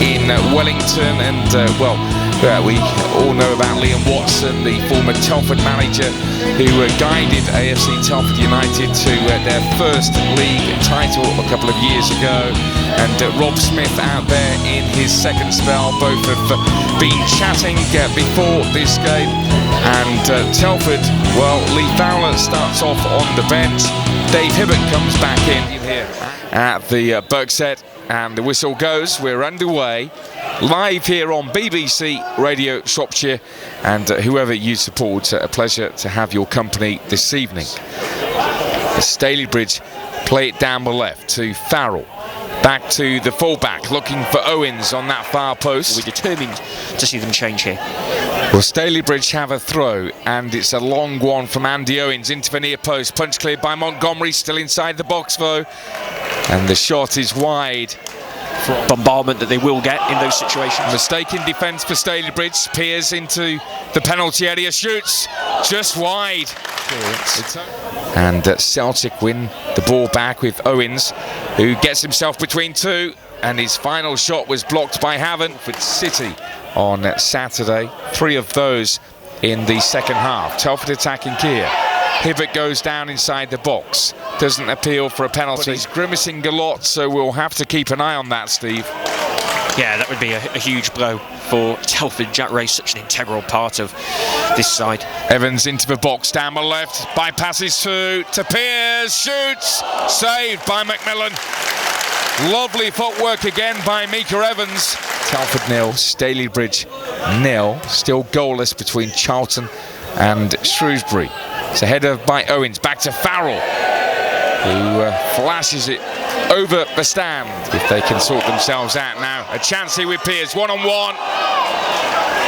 in Wellington, and we all know about Liam Watson, the former Telford manager who guided AFC Telford United to their first league title a couple of years ago, and Rob Smith out there in his second spell. Both have been chatting before this game, and Telford, well, Lee Fowler starts off on the bench. Dave Hibbert comes back in here at the Birkset, and the whistle goes. We're underway, live here on BBC Radio Shropshire, and whoever you support, a pleasure to have your company this evening. The Stalybridge play it down the left to Farrell. Back to the fullback, looking for Owens on that far post. We're determined to see them change here. Well, Stalybridge have a throw, and it's a long one from Andy Owens into the near post. Punch cleared by Montgomery, still inside the box though. And the shot is wide. Bombardment that they will get in those situations. Mistaken defence for Stalybridge. Peers into the penalty area, shoots just wide. And Celtic win the ball back with Owens, who gets himself between two, and his final shot was blocked by Haven for City on Saturday. 3 of those in the second half. Telford attacking here. Hibbert goes down inside the box. Doesn't appeal for a penalty. He's grimacing a lot, so we'll have to keep an eye on that, Steve. Yeah, that would be a huge blow for Telford. Jack Ray's such an integral part of this side. Evans into the box down the left, bypasses to Peers, shoots, saved by Macmillan. Lovely footwork again by Mika Evans. Telford 0, Stalybridge 0. Still goalless between Charlton and Shrewsbury. It's a header by Owens, back to Farrell, who flashes it over the stand. If they can sort themselves out now. A chance here with Peers, one-on-one.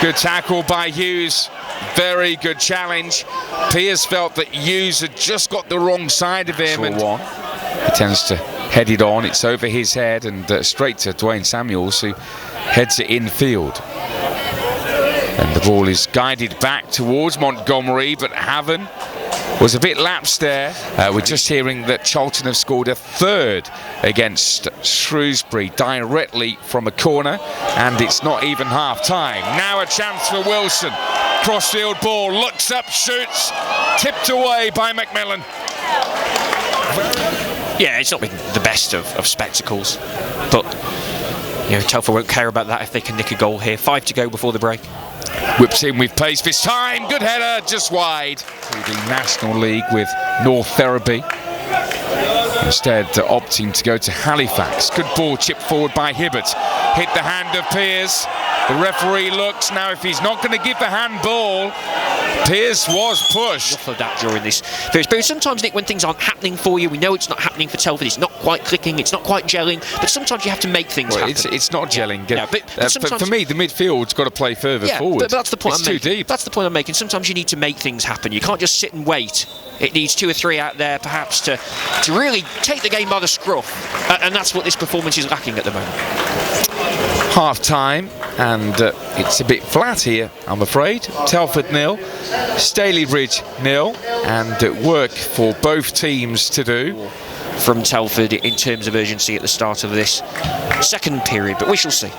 Good tackle by Hughes. Very good challenge. Peers felt that Hughes had just got the wrong side of him, and he tends to head it on. It's over his head and straight to Dwayne Samuels, who heads it infield. And the ball is guided back towards Montgomery, but Haven was a bit lapsed there. We're just hearing that Charlton have scored a third against Shrewsbury directly from a corner, and it's not even half time. Now a chance for Wilson. Crossfield ball, looks up, shoots, tipped away by Macmillan. Yeah, it's not been the best of spectacles, but you know, Telford won't care about that if they can nick a goal here. 5 to go before the break. Whips in with pace this time. Good header, just wide. To the National League with North Therapy. Instead, opting to go to Halifax. Good ball chipped forward by Hibbert. Hit the hand of Peers. The referee looks. Now, if he's not going to give the handball, Peers was pushed. For that during this period. Sometimes, Nick, when things aren't happening for you, we know it's not happening for Telford. It's not quite clicking. It's not quite gelling. But sometimes you have to make things happen. It's not gelling. Yeah, but for me, the midfield's got to play further forward. But that's the point I'm making. It's too deep. That's the point I'm making. Sometimes you need to make things happen. You can't just sit and wait. It needs 2 or 3 out there, perhaps, to really take the game by the scruff. And that's what this performance is lacking at the moment. Half time, and it's a bit flat here, I'm afraid. Telford 0, Stalybridge 0, and work for both teams to do. From Telford in terms of urgency at the start of this second period, but we shall see.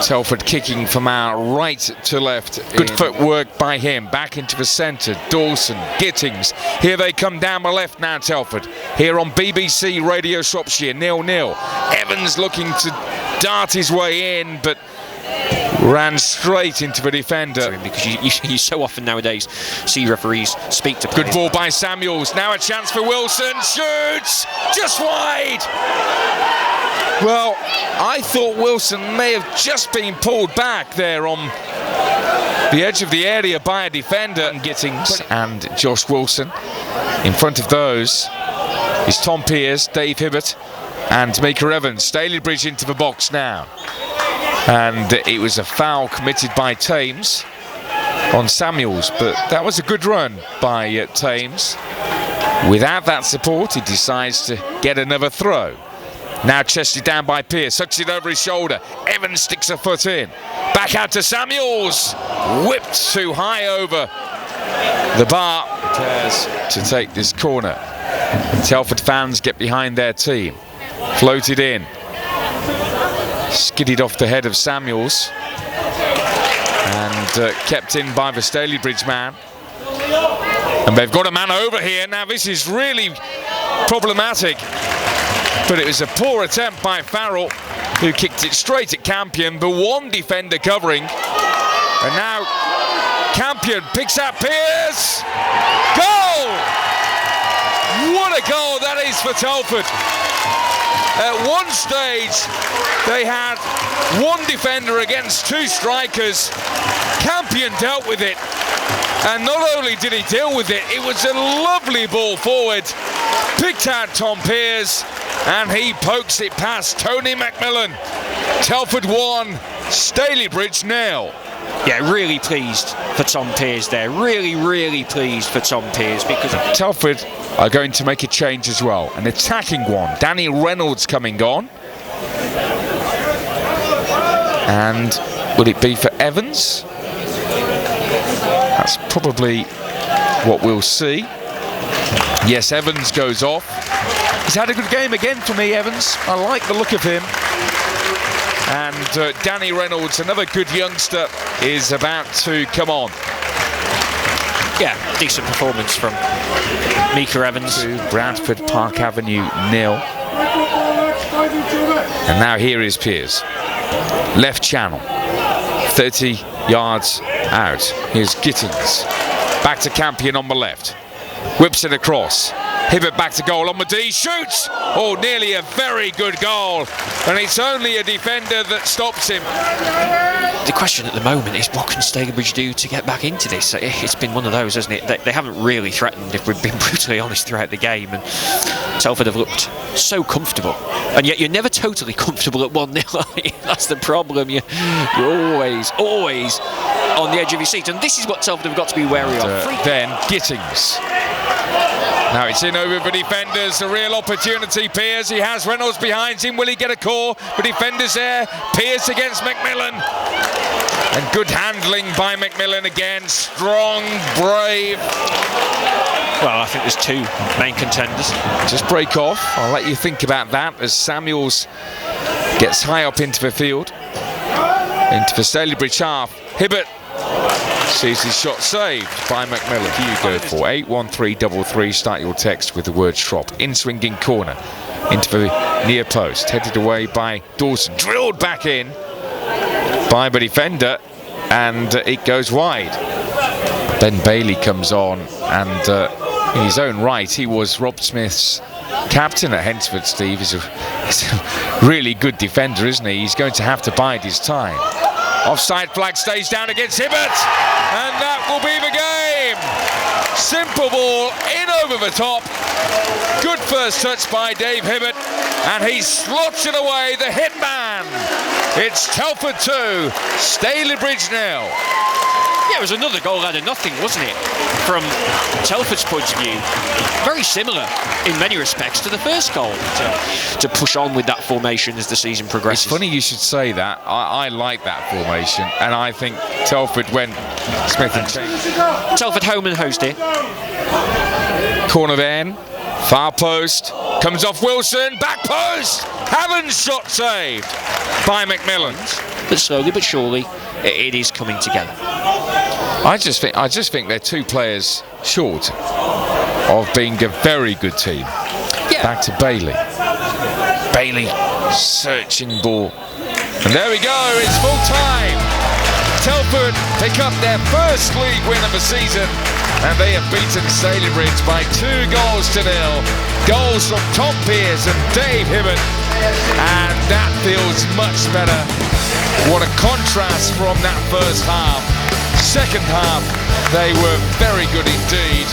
Telford kicking from our right to left. Good footwork by him. Back into the centre. Dawson, Gittings. Here they come down the left now, Telford. Here on BBC Radio Shropshire, 0-0. Evans looking to dart his way in, but ran straight into the defender. Because you so often nowadays see referees speak to players. Good ball by Samuels. Now a chance for Wilson. Shoots! Just wide! Well, I thought Wilson may have just been pulled back there on the edge of the area by a defender. And Gittings and Josh Wilson. In front of those is Tom Peers, Dave Hibbert and Mika Evans. Stalybridge into the box now. And it was a foul committed by Thames on Samuels, but that was a good run by Thames. Without that support, he decides to get another throw. Now chested down by Pearce, sucks it over his shoulder. Evans sticks a foot in. Back out to Samuels. Whipped too high over the bar. Prepares to take this corner. Telford fans get behind their team. Floated in. skidded off the head of Samuels and kept in by the Stalybridge man. And they've got a man over here. Now this is really problematic, but it was a poor attempt by Farrell, who kicked it straight at Campion, the one defender covering. And now Campion picks out Pearce. Goal! What a goal that is for Telford. At one stage, they had one defender against two strikers. Campion dealt with it. And not only did he deal with it, it was a lovely ball forward. Picked out Tom Pearce, and he pokes it past Tony McMillan. Telford 1, Stalybridge 0. Yeah, really pleased for Tom Pearce there. Really pleased for Tom Pearce, because Telford are going to make a change as well. An attacking one. Danny Reynolds coming on. And would it be for Evans? That's probably what we'll see. Yes, Evans goes off. He's had a good game again for me, Evans. I like the look of him. And Danny Reynolds, another good youngster, is about to come on. Yeah, decent performance from Mika Evans. To Bradford Park Avenue 0. And now here is Pearce. Left channel. 30 yards out. Here's Gittins. Back to Campion on the left. Whips it across. Hibbert back to goal on the D. Shoots! Oh, nearly a very good goal. And it's only a defender that stops him. The question at the moment is, what can Stalybridge do to get back into this? It's been one of those, hasn't it? They haven't really threatened, if we've been brutally honest, throughout the game. And Telford have looked so comfortable. And yet you're never totally comfortable at 1-0. That's the problem. You're always on the edge of your seat. And this is what Telford have got to be wary of. Then Gittins. Now it's in over the defenders, a real opportunity. Pearce, he has Reynolds behind him. Will he get a call? The defenders there. Pearce against McMillan. And good handling by McMillan again. Strong, brave. Well, I think there's two main contenders. Just break off. I'll let you think about that as Samuels gets high up into the field. Into the Stalybridge half. Hibbert sees his shot saved by McMillan. Who you go for? 81333. Start your text with the word "Trop." In swinging corner into the near post, headed away by Dawson, drilled back in by the defender, and it goes wide. Ben Bailey comes on, and in his own right, he was Rob Smith's captain at Hensford. Steve is a really good defender, isn't he? He's going to have to bide his time. Offside flag stays down against Hibbert, and that will be the game. Simple ball in over the top. Good first touch by Dave Hibbert, and he slots it away, the hitman. It's Telford 2, Stalybridge 0. Yeah, it was another goal out of nothing, wasn't it? From Telford's point of view, very similar in many respects to the first goal, to push on with that formation as the season progresses. It's funny you should say that. I like that formation, and I think Telford went Smith and changed. Telford home and host here. Corner then, far post, comes off Wilson, back post, Haven's shot saved by McMillan. But slowly but surely, it is coming together. I just think they're two players short of being a very good team. Yeah. Back to Bailey. Bailey searching ball. And there we go, it's full time. Telford pick up their first league win of the season, and they have beaten Stalybridge by 2 goals to 0. Goals from Tom Pearce and Dave Hibbert, and that feels much better. What a contrast from that first half. Second half, they were very good indeed.